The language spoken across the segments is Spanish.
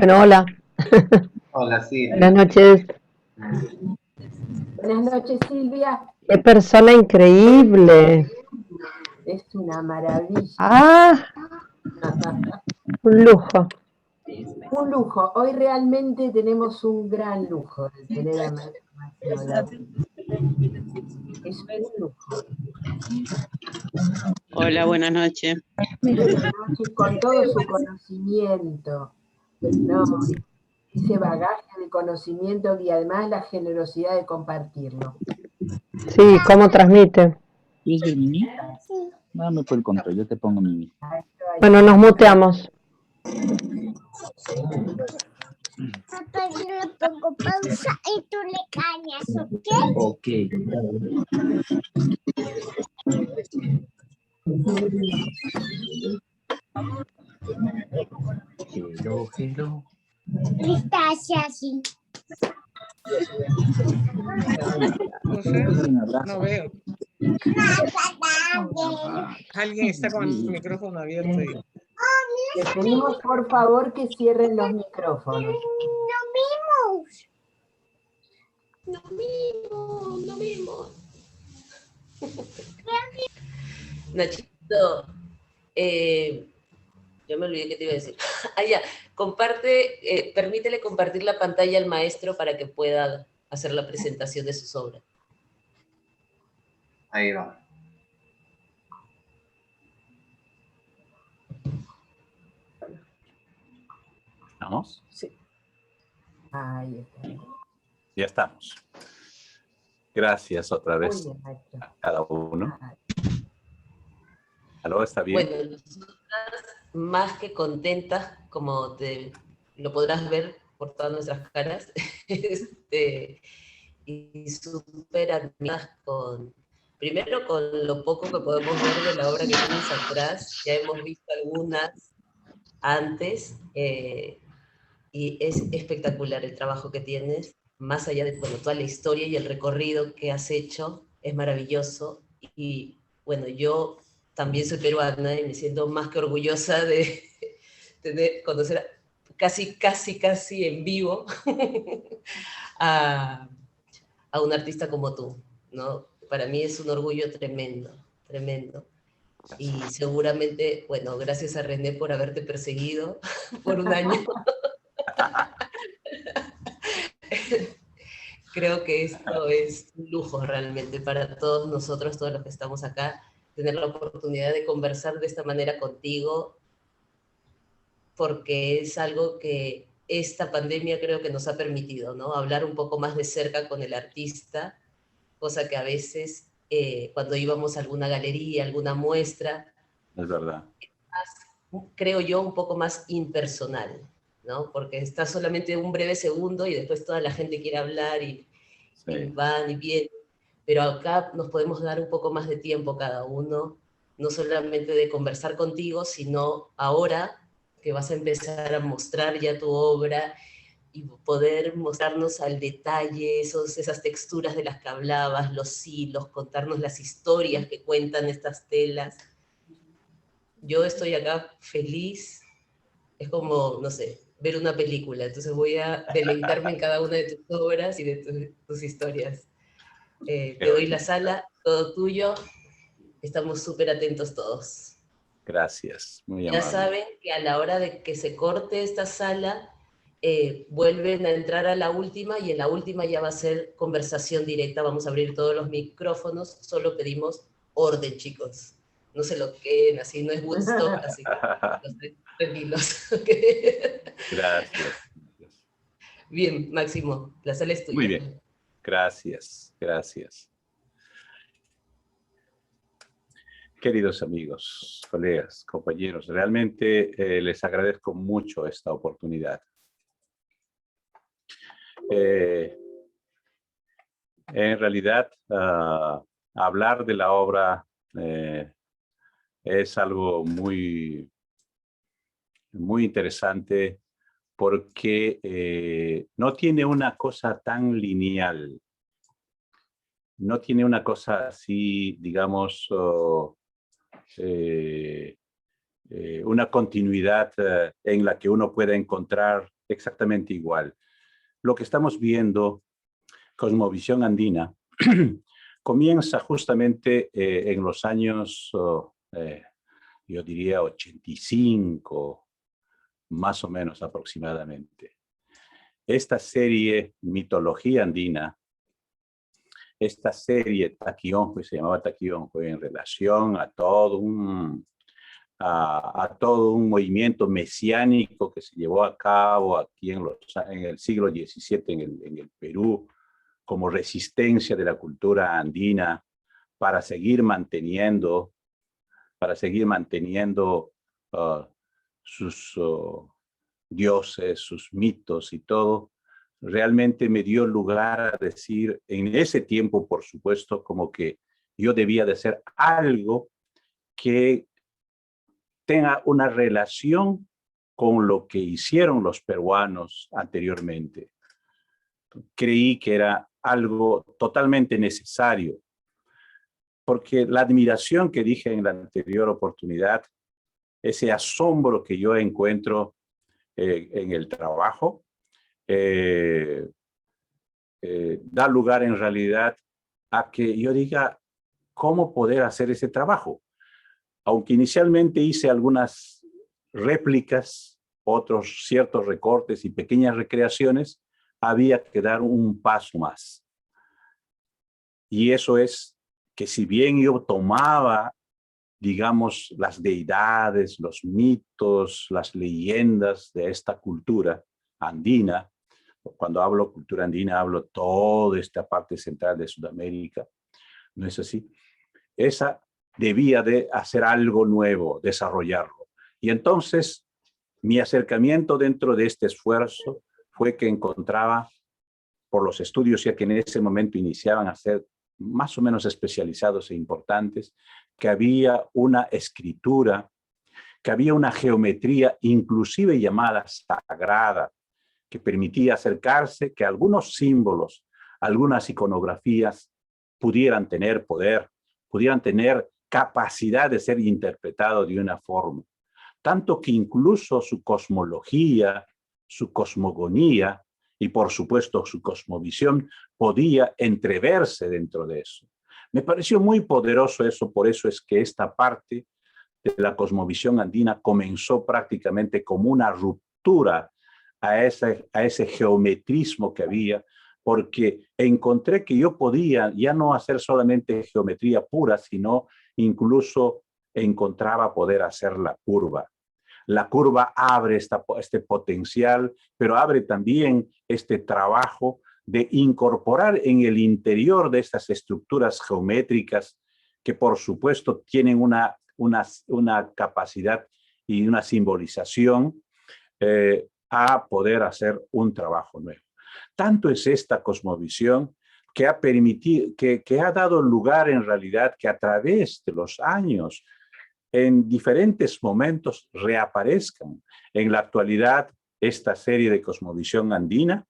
Bueno, hola. Hola, sí. Buenas noches. Buenas noches, Silvia. Qué persona increíble. Es una maravilla. Ah, un lujo. Un lujo. Hoy realmente tenemos un gran lujo de tener a Máximo Lauro. Es un lujo. Hola, buenas noches. Buenas noches, con todo su conocimiento, ¿no? Ese bagaje de conocimiento y además la generosidad de compartirlo. Sí, cómo transmite. ¿Quieres ver Mimi? Dame por el control, yo te pongo Mimi. Bueno, nos muteamos. Papá, yo le pongo pausa y tú le cañas, ¿ok? Ok. Hello, hello. Estás así. No veo. Alguien está con el micrófono abierto. Les pedimos por favor que cierren los micrófonos. No vimos. Nachito, yo me olvidé qué te iba a decir. Ya, comparte, permítele compartir la pantalla al maestro para que pueda hacer la presentación de sus obras. Ahí va. ¿Estamos? Sí. Ahí está. Ya estamos. Gracias otra vez Muy bien, maestro. a cada uno. ¿Aló, está bien? Bueno, nosotras más que contentas, como lo podrás ver por todas nuestras caras, y súper admiradas primero con lo poco que podemos ver de la obra que tienes atrás. Ya hemos visto algunas antes, y es espectacular el trabajo que tienes, más allá de toda la historia y el recorrido que has hecho, es maravilloso. Y bueno, yo también soy peruana y me siento más que orgullosa de conocer casi en vivo a un artista como tú, ¿no? Para mí es un orgullo tremendo, tremendo. Y seguramente, bueno, gracias a René por haberte perseguido por un año. Creo que esto es un lujo realmente para todos nosotros, todos los que estamos acá, tener la oportunidad de conversar de esta manera contigo, porque es algo que esta pandemia creo que nos ha permitido, ¿no? Hablar un poco más de cerca con el artista, cosa que a veces cuando íbamos a alguna galería, alguna muestra, Es verdad. creo yo un poco más impersonal, ¿no? Porque está solamente un breve segundo y después toda la gente quiere hablar y van y vienen, pero acá nos podemos dar un poco más de tiempo cada uno, no solamente de conversar contigo, sino ahora que vas a empezar a mostrar ya tu obra y poder mostrarnos al detalle esas texturas de las que hablabas, los hilos, contarnos las historias que cuentan estas telas. Yo estoy acá feliz, es como, no sé, ver una película, entonces voy a deleitarme en cada una de tus obras y de tus historias. Te doy la sala, todo tuyo, estamos súper atentos todos. Gracias, muy Ya amable. saben que a la hora de que se corte esta sala, vuelven a entrar a la última y en la última ya va a ser conversación directa, vamos a abrir todos los micrófonos, solo pedimos orden, chicos. No se lo queden así, no es Woodstock, así que tranquilos. Gracias. Bien, Máximo, la sala es tuya. Muy bien, gracias, gracias. Queridos amigos, colegas, compañeros, realmente les agradezco mucho esta oportunidad. En realidad, hablar de la obra es algo muy interesante porque no tiene una cosa tan lineal. No tiene una cosa así, digamos, una continuidad en la que uno pueda encontrar exactamente igual. Lo que estamos viendo, Cosmovisión Andina, comienza justamente en los años, yo diría 85, más o menos aproximadamente. Esta serie Mitología Andina, esta serie Taquión, que se llamaba Taquión, fue en relación a todo un movimiento mesiánico que se llevó a cabo aquí en el siglo XVII en el Perú, como resistencia de la cultura andina para seguir manteniendo sus dioses, sus mitos y todo. Realmente me dio lugar a decir, en ese tiempo, por supuesto, como que yo debía de hacer algo que tenga una relación con lo que hicieron los peruanos anteriormente. Creí que era algo totalmente necesario, porque la admiración que dije en la anterior oportunidad, ese asombro que yo encuentro en el trabajo, da lugar en realidad a que yo diga cómo poder hacer ese trabajo. Aunque inicialmente hice algunas réplicas, otros ciertos recortes y pequeñas recreaciones, había que dar un paso más. Y eso es que si bien yo tomaba, digamos, las deidades, los mitos, las leyendas de esta cultura andina, cuando hablo cultura andina, hablo toda esta parte central de Sudamérica, ¿no es así? Esa debía de hacer algo nuevo, desarrollarlo. Y entonces, mi acercamiento dentro de este esfuerzo fue que encontraba, por los estudios ya que en ese momento iniciaban a ser más o menos especializados e importantes, que había una escritura, que había una geometría inclusive llamada sagrada, que permitía acercarse, que algunos símbolos, algunas iconografías pudieran tener poder, pudieran tener capacidad de ser interpretados de una forma. Tanto que incluso su cosmología, su cosmogonía y por supuesto su cosmovisión podía entreverse dentro de eso. Me pareció muy poderoso eso, por eso es que esta parte de la cosmovisión andina comenzó prácticamente como una ruptura a ese geometrismo que había, porque encontré que yo podía ya no hacer solamente geometría pura, sino incluso encontraba poder hacer la curva. La curva abre este potencial, pero abre también este trabajo de incorporar en el interior de estas estructuras geométricas, que por supuesto tienen una capacidad y una simbolización, a poder hacer un trabajo nuevo. Tanto es esta cosmovisión que ha permitido, que ha dado lugar en realidad que a través de los años, en diferentes momentos reaparezcan. En la actualidad, esta serie de Cosmovisión Andina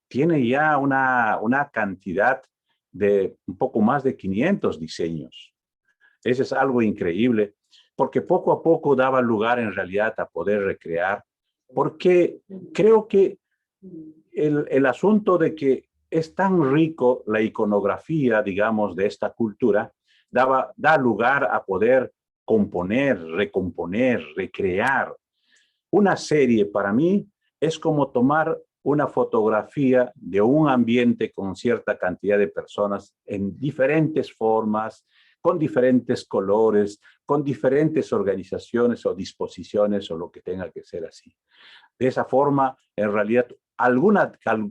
tiene ya una cantidad de un poco más de 500 diseños. Eso es algo increíble, porque poco a poco daba lugar en realidad a poder recrear, porque creo que el asunto de que es tan rico la iconografía, digamos, de esta cultura, da lugar a poder componer, recomponer, recrear. Una serie para mí es como tomar una fotografía de un ambiente con cierta cantidad de personas en diferentes formas, con diferentes colores, con diferentes organizaciones o disposiciones o lo que tenga que ser así. De esa forma, en realidad,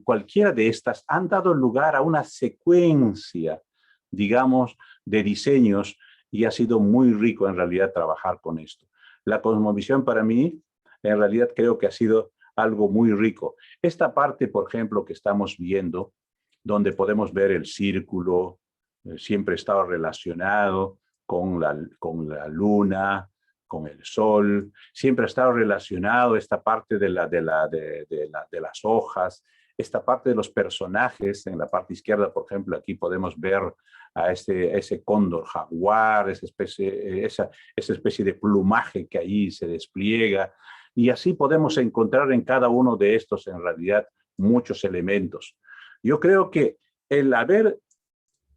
cualquiera de estas han dado lugar a una secuencia, digamos, de diseños y ha sido muy rico en realidad trabajar con esto. La cosmovisión para mí, en realidad creo que ha sido algo muy rico. Esta parte, por ejemplo, que estamos viendo, donde podemos ver el círculo, siempre estaba relacionado con la luna, con el sol, siempre ha estado relacionado esta parte de las hojas, esta parte de los personajes. En la parte izquierda, por ejemplo, aquí podemos ver a ese cóndor jaguar, esa especie de plumaje que ahí se despliega. Y así podemos encontrar en cada uno de estos, en realidad, muchos elementos. Yo creo que el haber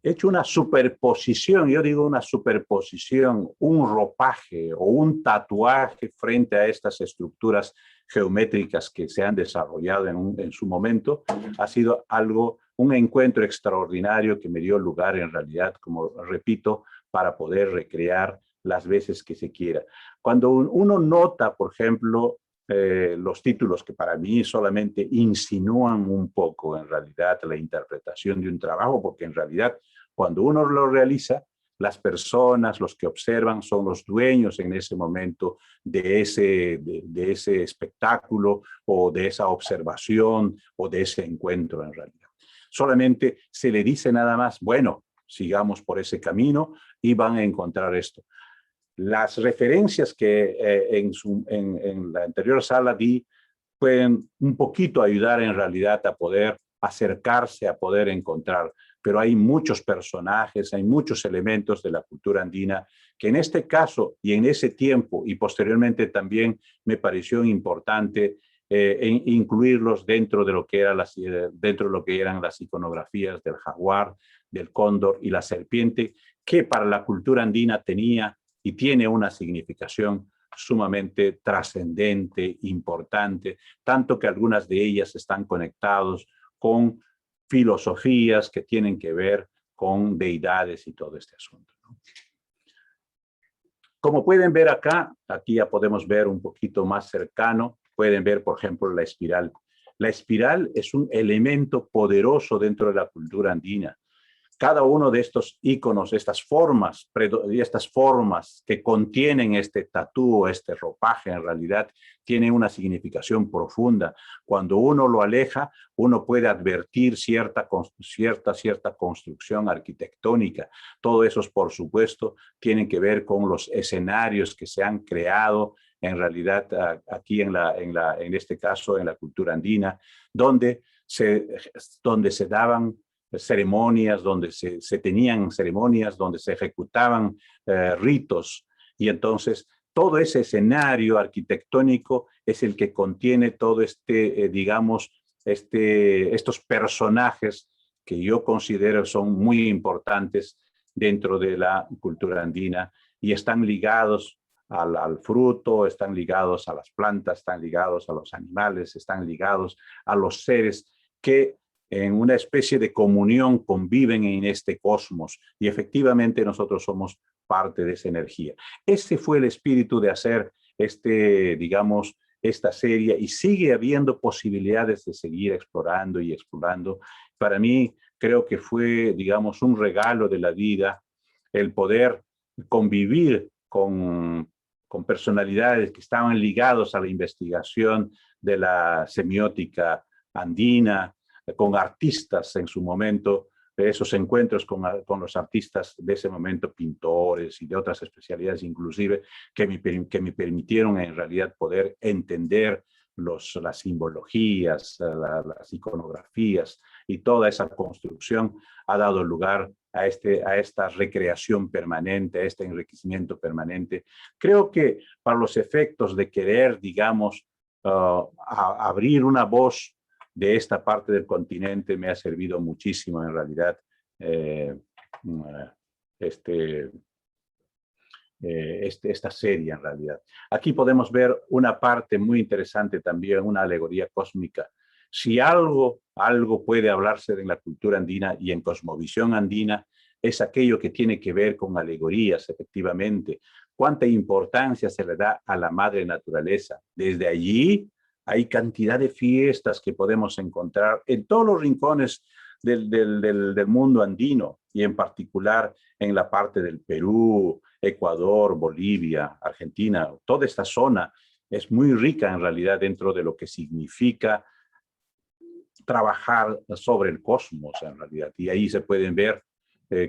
hecho una superposición, yo digo una superposición, un ropaje o un tatuaje frente a estas estructuras geométricas que se han desarrollado en su momento, ha sido algo, un encuentro extraordinario que me dio lugar en realidad, como repito, para poder recrear las veces que se quiera. Cuando uno nota, por ejemplo, los títulos que para mí solamente insinúan un poco en realidad la interpretación de un trabajo, porque en realidad cuando uno lo realiza, las personas, los que observan, son los dueños en ese momento de ese espectáculo o de esa observación o de ese encuentro en realidad. Solamente se le dice nada más, bueno, sigamos por ese camino y van a encontrar esto. Las referencias que en la anterior sala di pueden un poquito ayudar en realidad a poder acercarse, a poder encontrar, pero hay muchos personajes, hay muchos elementos de la cultura andina que en este caso y en ese tiempo y posteriormente también me pareció importante incluirlos dentro de lo que eran las iconografías del jaguar, del cóndor y la serpiente, que para la cultura andina tenía y tiene una significación sumamente trascendente, importante, tanto que algunas de ellas están conectados con filosofías que tienen que ver con deidades y todo este asunto, ¿no? Como pueden ver acá, aquí ya podemos ver un poquito más cercano, pueden ver, por ejemplo, la espiral. La espiral es un elemento poderoso dentro de la cultura andina. Cada uno de estos íconos, estas formas que contienen este tatú, este ropaje, en realidad tiene una significación profunda. Cuando uno lo aleja, uno puede advertir cierta construcción arquitectónica. Todo eso, por supuesto, tienen que ver con los escenarios que se han creado en realidad aquí en este caso en la cultura andina, donde se daban ceremonias, donde se tenían ceremonias, donde se ejecutaban ritos. Y entonces todo ese escenario arquitectónico es el que contiene todo estos personajes que yo considero son muy importantes dentro de la cultura andina y están ligados al fruto, están ligados a las plantas, están ligados a los animales, están ligados a los seres que en una especie de comunión conviven en este cosmos y efectivamente nosotros somos parte de esa energía. Ese fue el espíritu de hacer esta serie y sigue habiendo posibilidades de seguir explorando y explorando. Para mí creo que fue, digamos, un regalo de la vida el poder convivir con personalidades que estaban ligados a la investigación de la semiótica andina, con artistas en su momento, esos encuentros con los artistas de ese momento, pintores y de otras especialidades inclusive, que me permitieron en realidad poder entender las simbologías, las iconografías y toda esa construcción ha dado lugar a esta recreación permanente, a este enriquecimiento permanente. Creo que para los efectos de querer, digamos, abrir una voz de esta parte del continente me ha servido muchísimo en realidad esta serie en realidad. Aquí podemos ver una parte muy interesante también, una alegoría cósmica. Si algo puede hablarse de la cultura andina y en cosmovisión andina, es aquello que tiene que ver con alegorías, efectivamente. Cuánta importancia se le da a la madre naturaleza. Desde allí hay cantidad de fiestas que podemos encontrar en todos los rincones del mundo andino y en particular en la parte del Perú, Ecuador, Bolivia, Argentina. Toda esta zona es muy rica en realidad dentro de lo que significa trabajar sobre el cosmos en realidad. Y ahí se pueden ver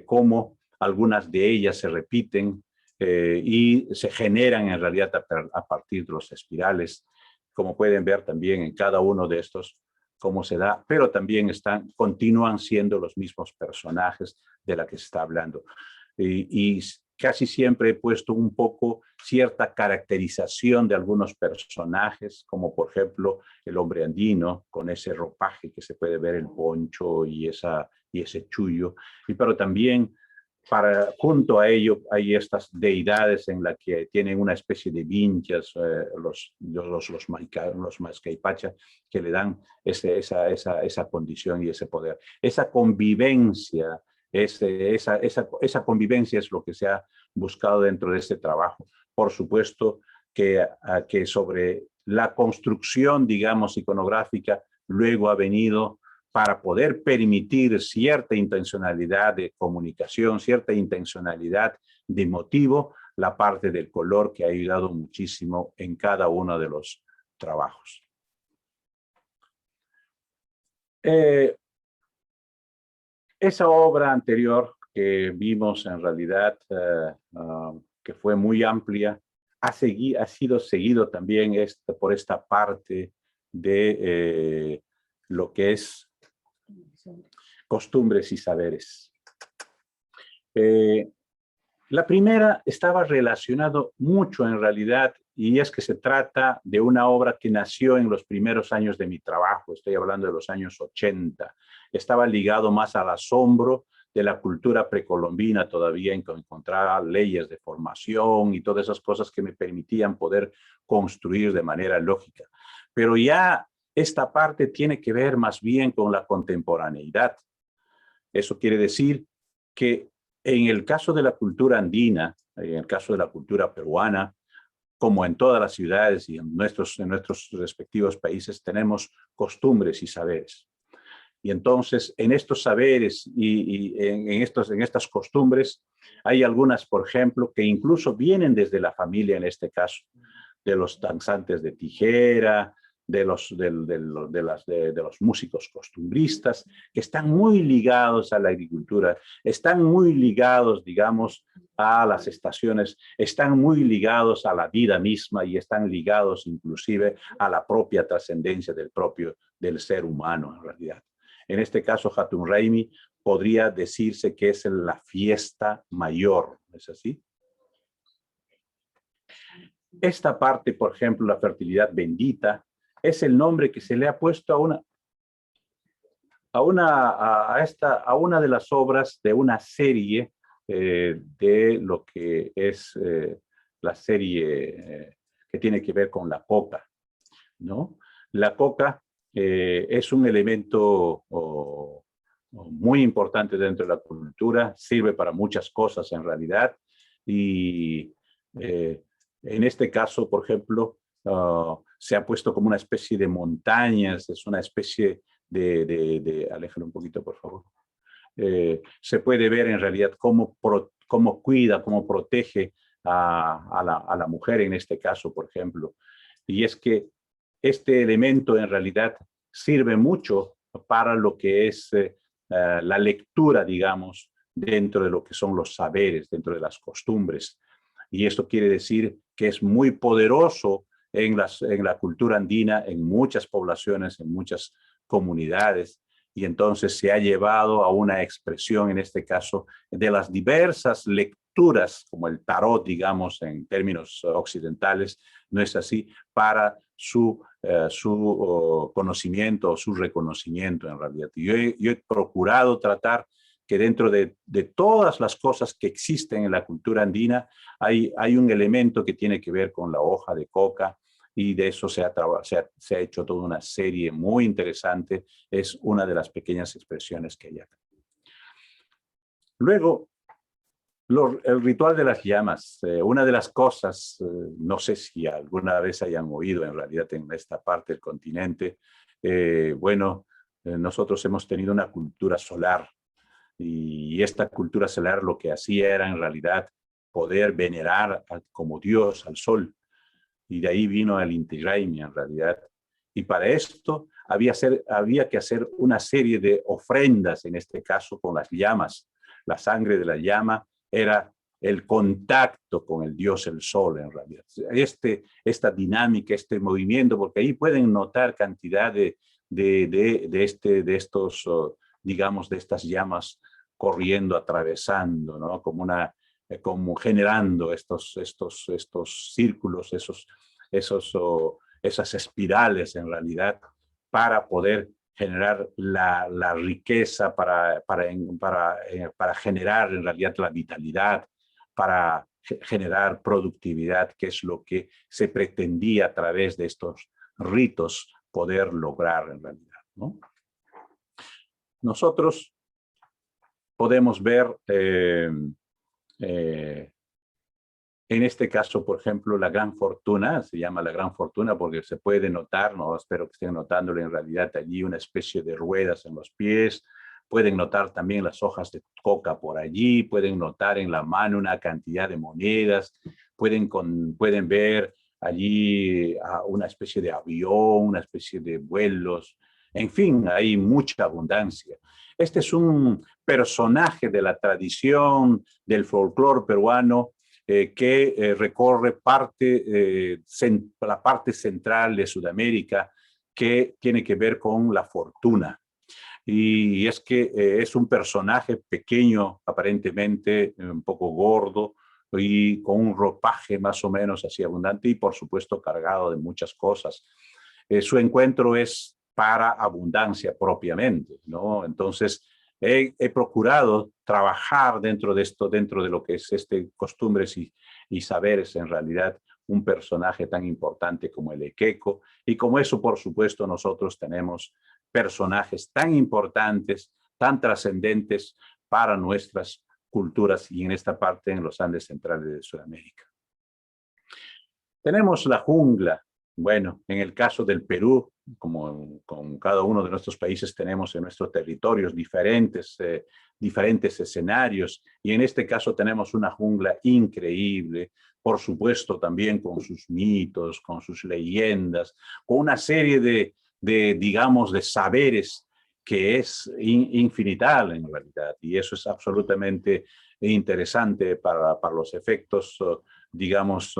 cómo algunas de ellas se repiten y se generan en realidad a partir de los espirales. Como pueden ver también en cada uno de estos cómo se da, pero también continúan siendo los mismos personajes de la que se está hablando. Y casi siempre he puesto un poco cierta caracterización de algunos personajes, como por ejemplo el hombre andino, con ese ropaje que se puede ver, el poncho y ese chullo, pero también junto a ello hay estas deidades en las que tienen una especie de vinchas, los Mascaipacha, que le dan esa condición y ese poder. Esa convivencia, esa convivencia es lo que se ha buscado dentro de este trabajo. Por supuesto que sobre la construcción, digamos, iconográfica, luego ha venido para poder permitir cierta intencionalidad de comunicación, cierta intencionalidad de motivo, la parte del color que ha ayudado muchísimo en cada uno de los trabajos. Esa obra anterior que vimos en realidad, que fue muy amplia, ha sido seguido también por esta parte de lo que es costumbres y saberes. La primera estaba relacionado mucho en realidad, y es que se trata de una obra que nació en los primeros años de mi trabajo, estoy hablando de los años 80. Estaba ligado más al asombro de la cultura precolombina todavía, en que encontraba leyes de formación y todas esas cosas que me permitían poder construir de manera lógica. Pero ya esta parte tiene que ver más bien con la contemporaneidad. Eso quiere decir que en el caso de la cultura andina, en el caso de la cultura peruana, como en todas las ciudades y en nuestros respectivos países, tenemos costumbres y saberes. Y entonces, en estos saberes y en estas costumbres, hay algunas, por ejemplo, que incluso vienen desde la familia, en este caso, de los danzantes de tijera, de los músicos costumbristas, que están muy ligados a la agricultura, están muy ligados, digamos, a las estaciones, están muy ligados a la vida misma y están ligados inclusive a la propia trascendencia del ser humano, en realidad. En este caso, Hatun Raimi podría decirse que es la fiesta mayor, ¿es así? Esta parte, por ejemplo, la fertilidad bendita, es el nombre que se le ha puesto a una de las obras de una serie de lo que es la serie que tiene que ver con la coca, ¿no? La coca es un elemento muy importante dentro de la cultura, sirve para muchas cosas en realidad, y en este caso, por ejemplo, se ha puesto como una especie de montañas, es una especie aléjalo un poquito, por favor. Se puede ver en realidad cómo cuida, cómo protege a la mujer en este caso, por ejemplo. Y es que este elemento en realidad sirve mucho para lo que es la lectura, digamos, dentro de lo que son los saberes, dentro de las costumbres. Y esto quiere decir que es muy poderoso en la cultura andina, en muchas poblaciones, en muchas comunidades, y entonces se ha llevado a una expresión, en este caso, de las diversas lecturas, como el tarot, digamos, en términos occidentales, no es así, para su conocimiento o su reconocimiento en realidad. Yo he procurado tratar que dentro de todas las cosas que existen en la cultura andina, hay un elemento que tiene que ver con la hoja de coca, y de eso se ha hecho toda una serie muy interesante. Es una de las pequeñas expresiones que hay acá. Luego, el ritual de las llamas. Una de las cosas, no sé si alguna vez hayan oído en realidad en esta parte del continente, nosotros hemos tenido una cultura solar, y esta cultura solar lo que hacía era en realidad poder venerar como Dios al sol. Y de ahí vino el Inti Raymi en realidad. Y para esto había que hacer una serie de ofrendas, en este caso con las llamas. La sangre de la llama era el contacto con el Dios el Sol en realidad. Esta dinámica, este movimiento, porque ahí pueden notar cantidad de estas llamas corriendo, atravesando, ¿no? Como como generando estos círculos, esas espirales en realidad, para poder generar la riqueza, para generar en realidad la vitalidad, para generar productividad, que es lo que se pretendía a través de estos ritos poder lograr en realidad, ¿no? Nosotros podemos ver en este caso, por ejemplo, la gran fortuna, se llama la gran fortuna porque se puede notar, no espero que estén notándolo en realidad allí, una especie de ruedas en los pies. Pueden notar también las hojas de coca por allí, pueden notar en la mano una cantidad de monedas, pueden ver allí una especie de avión, una especie de vuelos, en fin, hay mucha abundancia. Este es un personaje de la tradición del folclore peruano que recorre la parte central de Sudamérica, que tiene que ver con la fortuna. Y es que es un personaje pequeño, aparentemente un poco gordo, y con un ropaje más o menos así abundante y por supuesto cargado de muchas cosas. Su encuentro es para abundancia propiamente, ¿no? Entonces, he procurado trabajar dentro de esto, dentro de lo que es costumbres y saberes, en realidad, un personaje tan importante como el Ekeko, y como eso, por supuesto, nosotros tenemos personajes tan importantes, tan trascendentes para nuestras culturas y en esta parte en los Andes centrales de Sudamérica. Tenemos la jungla. Bueno, en el caso del Perú, como con cada uno de nuestros países tenemos en nuestros territorios diferentes escenarios, y en este caso tenemos una jungla increíble, por supuesto también con sus mitos, con sus leyendas, con una serie digamos, de saberes que es infinital en realidad, y eso es absolutamente interesante para los efectos, digamos,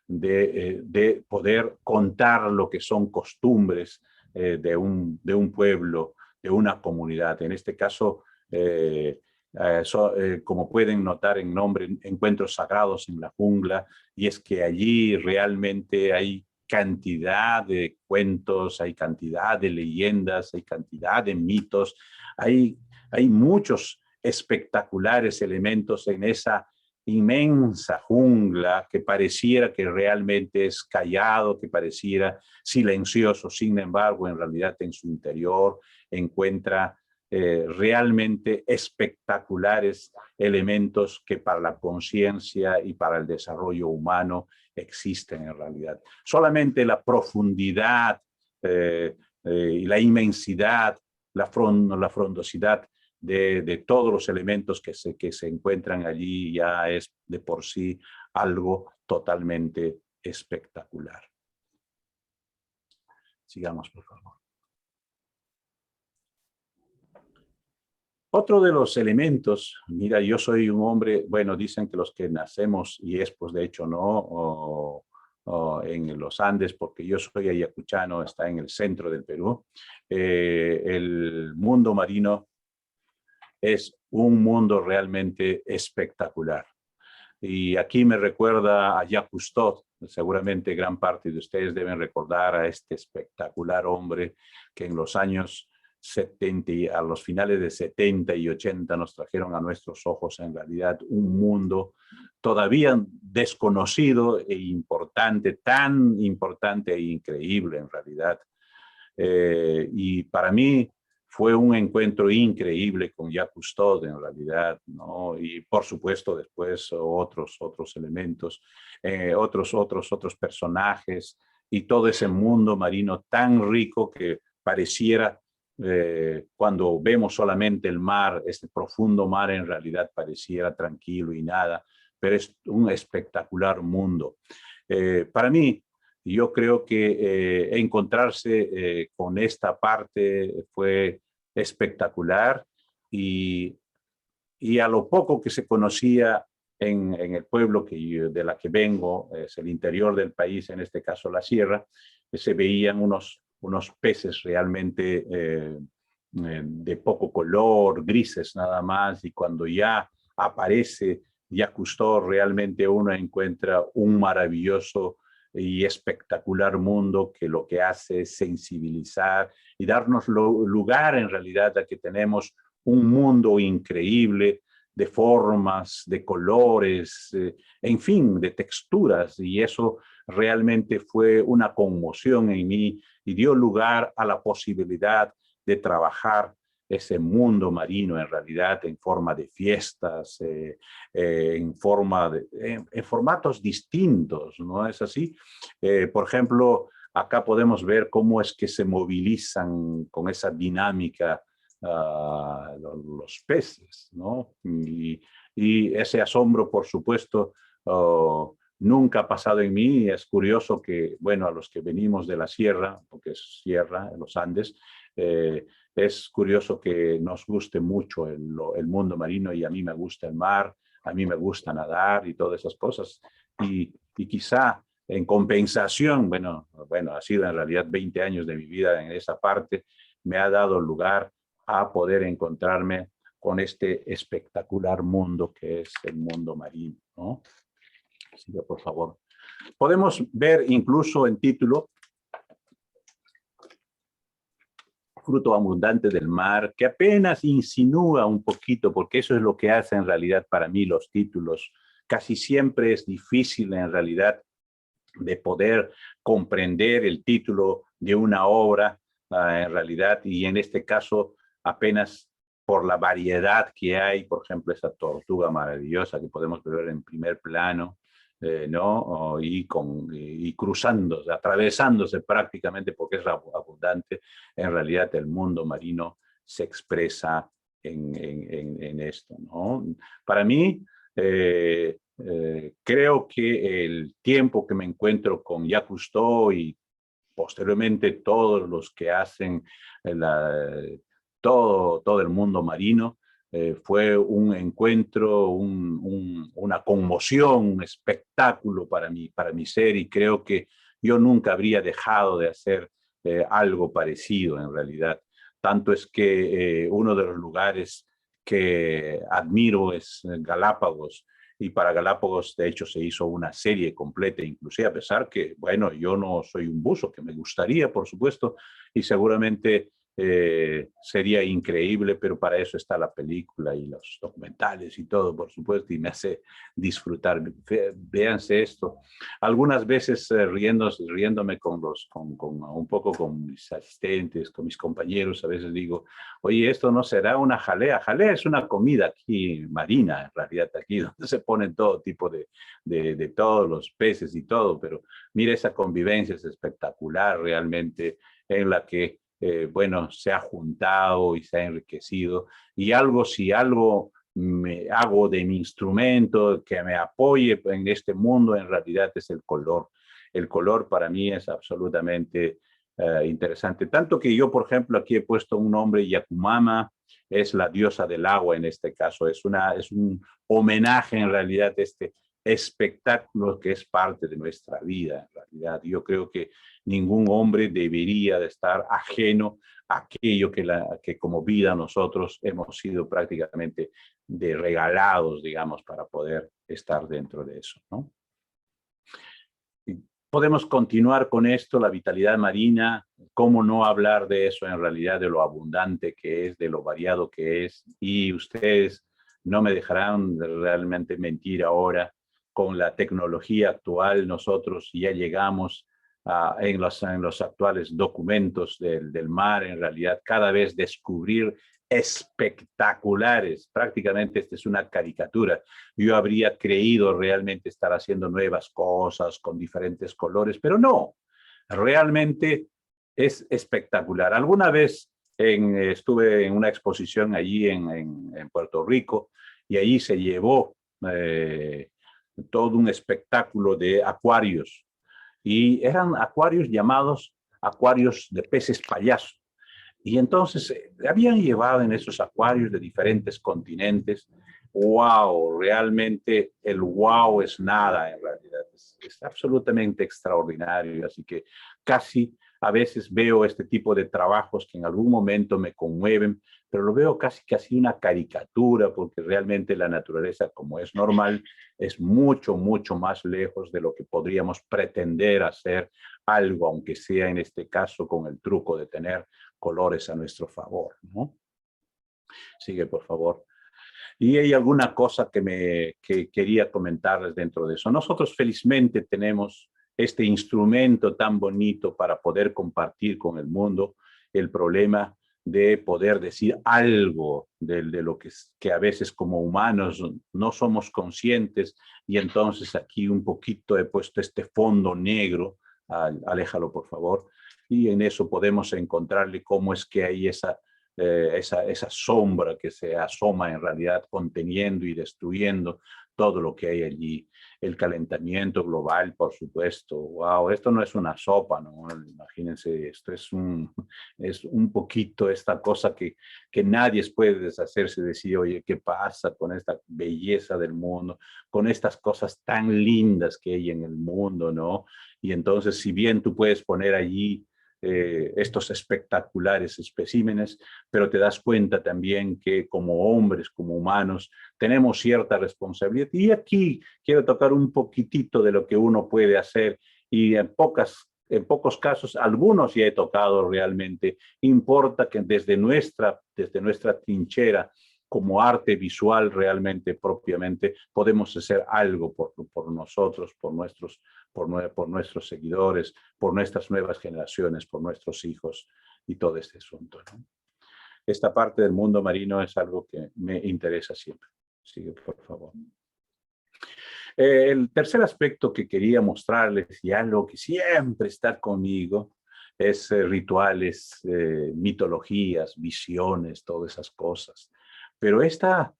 de poder contar lo que son costumbres de un pueblo, de una comunidad. En este caso, como pueden notar en nombre, encuentros sagrados en la jungla, y es que allí realmente hay cantidad de cuentos, hay cantidad de leyendas, hay cantidad de mitos, hay muchos espectaculares elementos en esa inmensa jungla que pareciera que realmente es callado, que pareciera silencioso. Sin embargo, en realidad en su interior encuentra realmente espectaculares elementos que para la conciencia y para el desarrollo humano existen en realidad. Solamente la profundidad y la inmensidad, la frondosidad de todos los elementos que se encuentran allí ya es de por sí algo totalmente espectacular. Sigamos, por favor. Otro de los elementos, mira, yo soy un hombre, bueno, dicen que los que nacemos, y es pues de hecho no, en los Andes, porque yo soy ayacuchano, está en el centro del Perú, el mundo marino es un mundo realmente espectacular. Y aquí me recuerda a Jacques Cousteau. Seguramente gran parte de ustedes deben recordar a este espectacular hombre que en los años 70, a los finales de 70 y 80 nos trajeron a nuestros ojos en realidad un mundo todavía desconocido e importante, tan importante e increíble en realidad. Y para mí fue un encuentro increíble con Jacques Cousteau en realidad, ¿no? Y por supuesto después otros elementos, otros personajes y todo ese mundo marino tan rico que pareciera, cuando vemos solamente el mar, este profundo mar en realidad pareciera tranquilo y nada, pero es un espectacular mundo. Para mí, yo creo que encontrarse con esta parte fue espectacular y a lo poco que se conocía en el pueblo de la que vengo, es el interior del país, en este caso la sierra, se veían unos peces realmente de poco color, grises nada más, y cuando ya aparece Jacques Cousteau, realmente uno encuentra un maravilloso y espectacular mundo que lo que hace es sensibilizar y darnos lugar en realidad a que tenemos un mundo increíble de formas, de colores, en fin, de texturas, y eso realmente fue una conmoción en mí y dio lugar a la posibilidad de trabajar ese mundo marino en realidad en forma de fiestas, en formatos distintos, ¿no es así? Por ejemplo, acá podemos ver cómo es que se movilizan con esa dinámica los peces, ¿no? Y ese asombro, por supuesto, nunca ha pasado en mí. Es curioso que, bueno, a los que venimos de la sierra, porque es sierra, en los Andes, es curioso que nos guste mucho el mundo marino, y a mí me gusta el mar, a mí me gusta nadar y todas esas cosas. Y quizá en compensación, bueno, ha sido en realidad 20 años de mi vida en esa parte, me ha dado lugar a poder encontrarme con este espectacular mundo que es el mundo marino, ¿no? Siga, por favor. Podemos ver incluso en título, fruto abundante del mar, que apenas insinúa un poquito, porque eso es lo que hace en realidad para mí los títulos. Casi siempre es difícil en realidad de poder comprender el título de una obra en realidad, y en este caso apenas por la variedad que hay, por ejemplo, esa tortuga maravillosa que podemos ver en primer plano, ¿no? Y cruzándose, atravesándose prácticamente, porque es abundante, en realidad el mundo marino se expresa en esto, ¿no? Para mí, creo que el tiempo que me encuentro con Jacques Cousteau y posteriormente todos los que hacen todo el mundo marino, fue un encuentro, una conmoción, un espectáculo para mi ser, y creo que yo nunca habría dejado de hacer algo parecido en realidad. Tanto es que uno de los lugares que admiro es Galápagos, y para Galápagos de hecho se hizo una serie completa, inclusive a pesar que, bueno, yo no soy un buzo, que me gustaría, por supuesto, y seguramente sería increíble, pero para eso está la película y los documentales y todo, por supuesto, y me hace disfrutar. Véanse esto. Algunas veces riéndome un poco con mis asistentes, con mis compañeros, a veces digo, oye, esto no será una jalea. Jalea es una comida aquí marina, en realidad, aquí donde se ponen todo tipo de todos los peces y todo, pero mira, esa convivencia es espectacular realmente, en la que bueno, se ha juntado y se ha enriquecido, y si algo me hago de mi instrumento que me apoye en este mundo, en realidad es el color. El color para mí es absolutamente interesante. Tanto que yo, por ejemplo, aquí he puesto un nombre, Yakumama, es la diosa del agua en este caso. Es un homenaje en realidad a este espectáculo que es parte de nuestra vida, en realidad. Yo creo que ningún hombre debería de estar ajeno a aquello que como vida nosotros hemos sido prácticamente regalados, digamos, para poder estar dentro de eso, ¿no? Podemos continuar con esto, la vitalidad marina, cómo no hablar de eso en realidad, de lo abundante que es, de lo variado que es, y ustedes no me dejarán realmente mentir ahora. Con la tecnología actual, nosotros ya llegamos en los actuales documentos del mar, en realidad, cada vez descubrir espectaculares. Prácticamente esta es una caricatura. Yo habría creído realmente estar haciendo nuevas cosas con diferentes colores, pero no, realmente es espectacular. Alguna vez estuve en una exposición allí en Puerto Rico, y allí se llevó todo un espectáculo de acuarios, y eran acuarios llamados acuarios de peces payaso. Y entonces habían llevado en esos acuarios de diferentes continentes. ¡Wow! Realmente el wow es nada en realidad. Es absolutamente extraordinario. Así que casi a veces veo este tipo de trabajos que en algún momento me conmueven, pero lo veo casi una caricatura, porque realmente la naturaleza, como es normal, es mucho, mucho más lejos de lo que podríamos pretender hacer algo, aunque sea en este caso con el truco de tener colores a nuestro favor, ¿no? Sigue, por favor. Y hay alguna cosa que quería comentarles dentro de eso. Nosotros felizmente tenemos este instrumento tan bonito para poder compartir con el mundo el problema de poder decir algo de lo que a veces como humanos no somos conscientes, y entonces aquí un poquito he puesto este fondo negro, aléjalo por favor, y en eso podemos encontrarle cómo es que hay esa sombra que se asoma en realidad conteniendo y destruyendo todo lo que hay allí. El calentamiento global, por supuesto. Wow, esto no es una sopa, ¿no? Imagínense, esto es un poquito esta cosa que nadie puede deshacerse, decir, oye, ¿qué pasa con esta belleza del mundo? Con estas cosas tan lindas que hay en el mundo, ¿no? Y entonces, si bien tú puedes poner allí estos espectaculares especímenes, pero te das cuenta también que como hombres, como humanos, tenemos cierta responsabilidad. Y aquí quiero tocar un poquitito de lo que uno puede hacer, y en pocos casos, algunos ya he tocado realmente. Importa que desde nuestra trinchera, como arte visual realmente propiamente, podemos hacer algo por nosotros, por nuestros seguidores, por nuestras nuevas generaciones, por nuestros hijos y todo este asunto, ¿no? Esta parte del mundo marino es algo que me interesa siempre. Sigue, por favor. El tercer aspecto que quería mostrarles, y algo que siempre está conmigo, es rituales, mitologías, visiones, todas esas cosas. Pero esta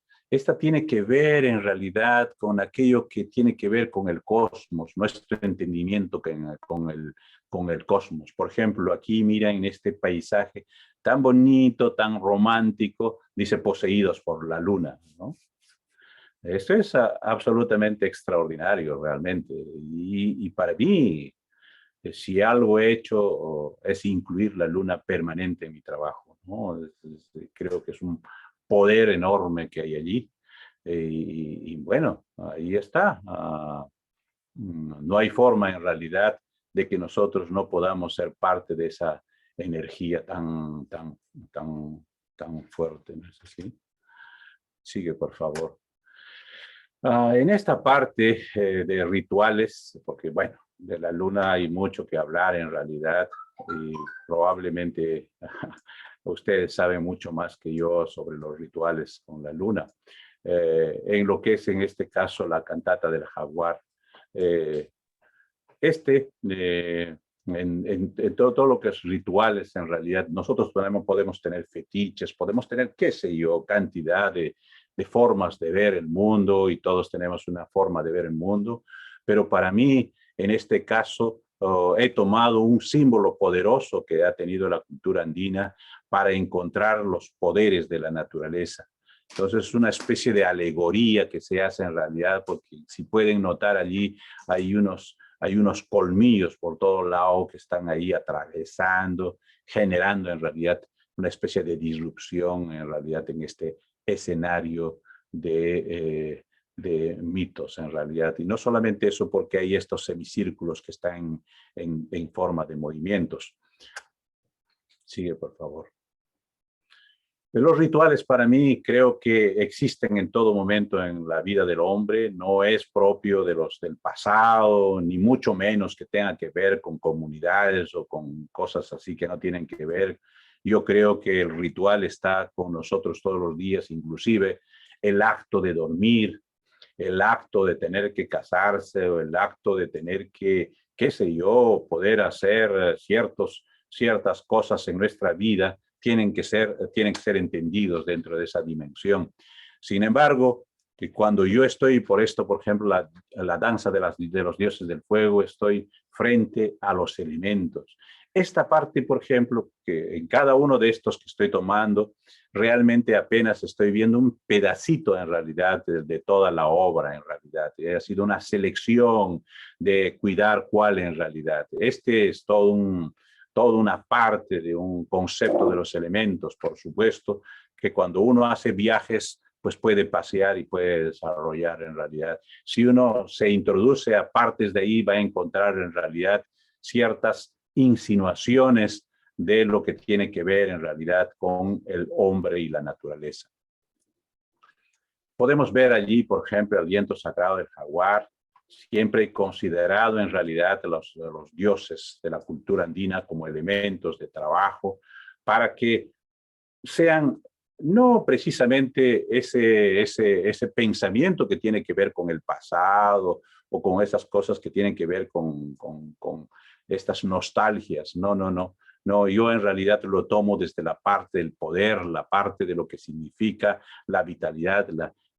tiene que ver en realidad con aquello que tiene que ver con el cosmos, nuestro entendimiento con el cosmos. Por ejemplo, aquí miren en este paisaje tan bonito, tan romántico, dice poseídos por la luna, ¿no? Esto es absolutamente extraordinario realmente. Y para mí, si algo he hecho es incluir la luna permanente en mi trabajo, ¿no? Creo que es un poder enorme que hay allí. Y bueno, ahí está. No hay forma en realidad de que nosotros no podamos ser parte de esa energía tan fuerte, ¿no es así? Sigue, por favor. En esta parte de rituales, porque bueno, de la luna hay mucho que hablar en realidad, y probablemente ustedes saben mucho más que yo sobre los rituales con la luna. En lo que es en este caso la cantata del jaguar, en todo lo que es rituales, en realidad, nosotros podemos tener fetiches, podemos tener, qué sé yo, cantidad de formas de ver el mundo, y todos tenemos una forma de ver el mundo, pero para mí, en este caso, he tomado un símbolo poderoso que ha tenido la cultura andina para encontrar los poderes de la naturaleza. Entonces es una especie de alegoría que se hace en realidad, porque si pueden notar allí hay unos colmillos por todo lado que están ahí atravesando, generando en realidad una especie de disrupción en realidad en este escenario de mitos en realidad. Y no solamente eso, porque hay estos semicírculos que están en forma de movimientos. Sigue, por favor. Los rituales para mí creo que existen en todo momento en la vida del hombre, no es propio de los del pasado, ni mucho menos que tenga que ver con comunidades o con cosas así que no tienen que ver. Yo creo que el ritual está con nosotros todos los días, inclusive el acto de dormir, el acto de tener que casarse, o el acto de tener que, qué sé yo, poder hacer ciertas cosas en nuestra vida, tienen que ser entendidos dentro de esa dimensión. Sin embargo, que cuando yo estoy, por ejemplo, la danza de los dioses del fuego, estoy frente a los elementos. Esta parte, por ejemplo, que en cada uno de estos que estoy tomando, realmente apenas estoy viendo un pedacito en realidad de toda la obra en realidad. Ha sido una selección de cuidar cuál en realidad. Este es todo toda una parte de un concepto de los elementos, por supuesto, que cuando uno hace viajes, pues puede pasear y puede desarrollar en realidad. Si uno se introduce a partes de ahí, va a encontrar en realidad ciertas insinuaciones de lo que tiene que ver en realidad con el hombre y la naturaleza. Podemos ver allí, por ejemplo, el viento sagrado del jaguar, siempre considerado en realidad los dioses de la cultura andina como elementos de trabajo, para que sean no precisamente ese pensamiento que tiene que ver con el pasado o con esas cosas que tienen que ver con estas nostalgias. No, no, no. No, yo en realidad lo tomo desde la parte del poder, la parte de lo que significa la vitalidad,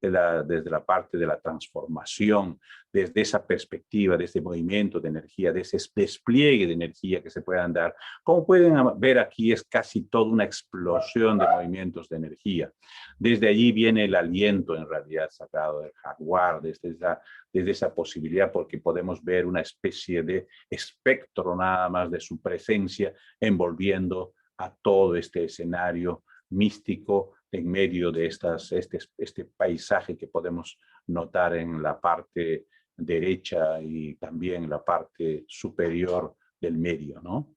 desde la parte de la transformación, desde esa perspectiva, de ese movimiento de energía, de ese despliegue de energía que se puedan dar. Como pueden ver aquí, es casi toda una explosión de movimientos de energía. Desde allí viene el aliento, en realidad, sagrado del jaguar, desde esa posibilidad, porque podemos ver una especie de espectro nada más de su presencia envolviendo a todo este escenario místico en medio de este paisaje que podemos notar en la parte derecha y también en la parte superior del medio, ¿no?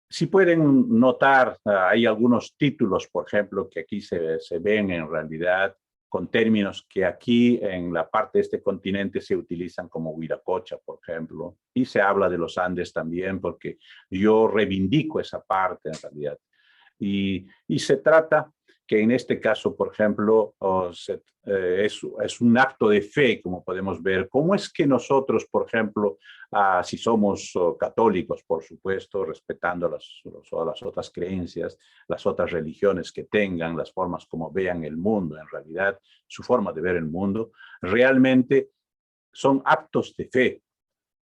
Si pueden notar, hay algunos títulos, por ejemplo, que aquí se ven en realidad con términos que aquí en la parte de este continente se utilizan como Huiracocha, por ejemplo, y se habla de los Andes también, porque yo reivindico esa parte en realidad. Y se trata que en este caso, por ejemplo, es un acto de fe, como podemos ver. ¿Cómo es que nosotros, por ejemplo, si somos católicos, por supuesto, respetando las otras creencias, las otras religiones que tengan, las formas como vean el mundo, en realidad, su forma de ver el mundo, realmente son actos de fe?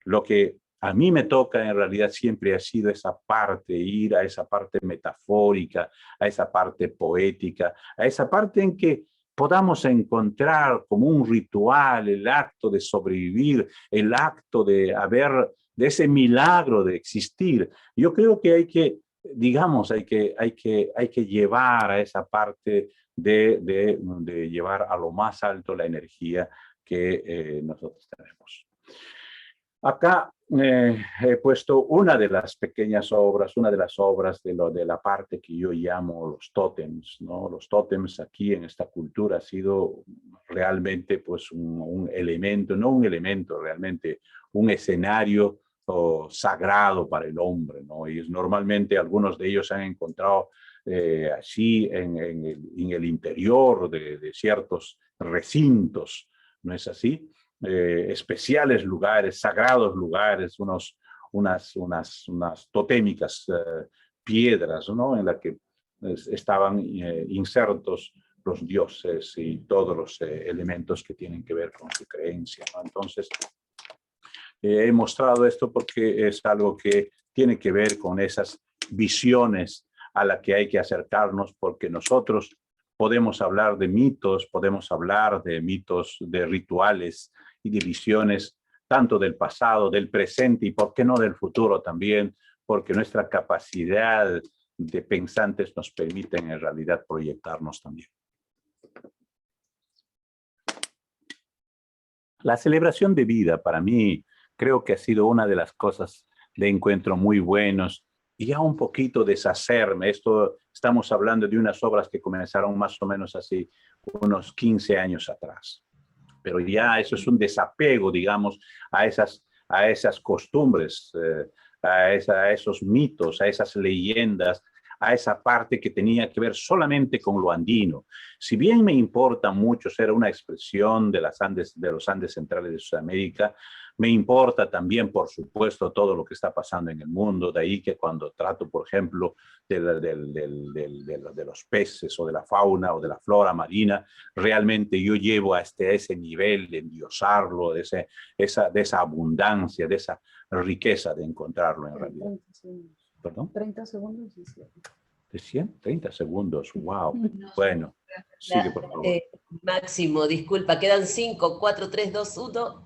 Lo que a mí me toca en realidad siempre ha sido esa parte, ir a esa parte metafórica, a esa parte poética, a esa parte en que podamos encontrar como un ritual el acto de sobrevivir, el acto de ese milagro de existir. Yo creo que hay que, digamos, hay que llevar a esa parte de llevar a lo más alto la energía que nosotros tenemos. Acá he puesto una de las pequeñas obras, una de las obras de la parte que yo llamo los tótems, ¿no? Los tótems aquí en esta cultura ha sido realmente pues un elemento, no un elemento, realmente un escenario sagrado para el hombre, ¿no? Y normalmente algunos de ellos se han encontrado así en el interior de ciertos recintos, ¿no es así? Especiales lugares, sagrados lugares, unas totémicas piedras, ¿no? En las que estaban insertos los dioses y todos los elementos que tienen que ver con su creencia, ¿no? Entonces, he mostrado esto porque es algo que tiene que ver con esas visiones a las que hay que acercarnos, porque nosotros podemos hablar de mitos, de rituales y de visiones, tanto del pasado, del presente y, ¿por qué no, del futuro también? Porque nuestra capacidad de pensantes nos permiten en realidad proyectarnos también. La celebración de vida, para mí, creo que ha sido una de las cosas de encuentro muy buenos. Y ya un poquito deshacerme. Estamos hablando de unas obras que comenzaron más o menos hace unos 15 años atrás. Pero ya eso es un desapego, digamos, a esas costumbres, a esos mitos, a esas leyendas, a esa parte que tenía que ver solamente con lo andino. Si bien me importa mucho ser una expresión de los Andes centrales de Sudamérica, me importa también, por supuesto, todo lo que está pasando en el mundo. De ahí que cuando trato, por ejemplo, de los peces o de la fauna o de la flora marina, realmente yo llevo a ese nivel de endiosarlo, de esa abundancia, de esa riqueza de encontrarlo en realidad. ¿Perdón? 30 segundos. ¿De 100? 30 segundos, wow. Bueno, sigue por favor. Máximo, disculpa, quedan 5, 4, 3, 2, 1.